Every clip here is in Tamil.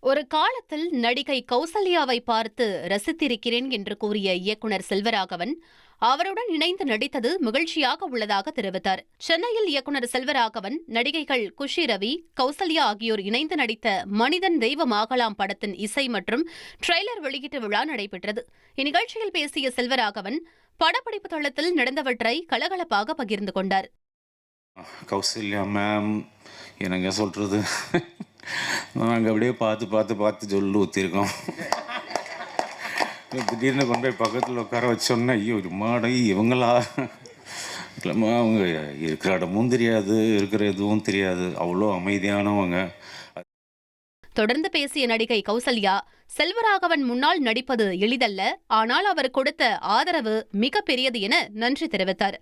ஒரு காலத்தில் நடிகை கௌசல்யாவை பார்த்து ரசித்திருக்கிறேன் என்று கூறிய இயக்குனர் செல்வராகவன் அவருடன் இணைந்து நடித்தது மகிழ்ச்சியாக உள்ளதாக தெரிவித்தார். சென்னையில் இயக்குனர் செல்வராகவன் நடிகைகள் குஷி ரவி, கௌசல்யா ஆகியோர் இணைந்து நடித்த மனிதன் தெய்வமாகலாம் படத்தின் இசை மற்றும் ட்ரெய்லர் வெளியீட்டு விழா நடைபெற்றது. இந்நிகழ்ச்சியில் பேசிய செல்வராகவன் படப்பிடிப்பு தளத்தில் நடந்தவற்றை கலகலப்பாக பகிர்ந்து கொண்டார். கௌசல்யா மேம், என்னங்க சொல்றது, நாங்கள் அப்படியே பார்த்து சொல்லு ஊற்றிருக்கோம். திடீர்னு கொண்டு போய் பக்கத்தில் உட்கார வச்சோன்னா ஐயோ ஒரு மாடை இவங்களா இல்லைம்மா, அவங்க இருக்கிற இடமும் தெரியாது, இருக்கிற எதுவும் தெரியாது, அவ்வளோ அமைதியானவங்க. தொடர்ந்து பேசிய நடிகை கௌசல்யா, செல்வராகவன் முன்னால் நடிப்பது எளிதல்ல, ஆனால் அவர் கொடுத்த ஆதரவு மிக பெரியது என நன்றி தெரிவித்தார்.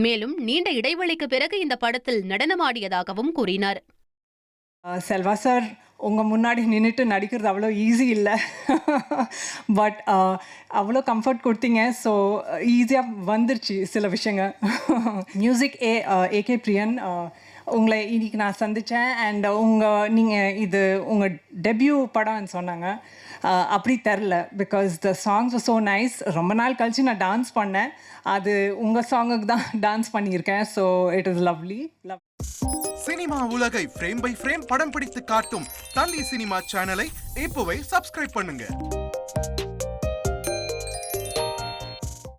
மேலும் நீண்ட இடைவெளிக்கு பிறகு இந்த படத்தில் நடனமாடியதாகவும் கூறினார். செல்வா சார் உங்கள் முன்னாடி நின்றுட்டு நடிக்கிறது அவ்வளோ ஈஸி இல்லை. பட் அவ்வளோ கம்ஃபர்ட் கொடுத்தீங்க. ஸோ ஈஸியாக வந்துருச்சு சில விஷயங்கள். மியூசிக் ஏகே பிரியன், உங்களை இன்னைக்கு நான் சந்தித்தேன். அண்ட் நீங்கள் இது உங்கள் டெபியூ படம்னு சொன்னாங்க. அப்படி தெரில, because the songs so nice. ரொம்ப நாள் கழித்து நான் டான்ஸ் பண்ணேன். அது உங்கள் சாங்குக்கு தான் டான்ஸ் பண்ணியிருக்கேன். So it is lovely. Cinema உலகை ஃப்ரேம் பை ஃப்ரேம் படம் பிடித்து காட்டும் தந்தி சினிமா சேனலை இப்போவே சப்ஸ்கிரைப் பண்ணுங்க.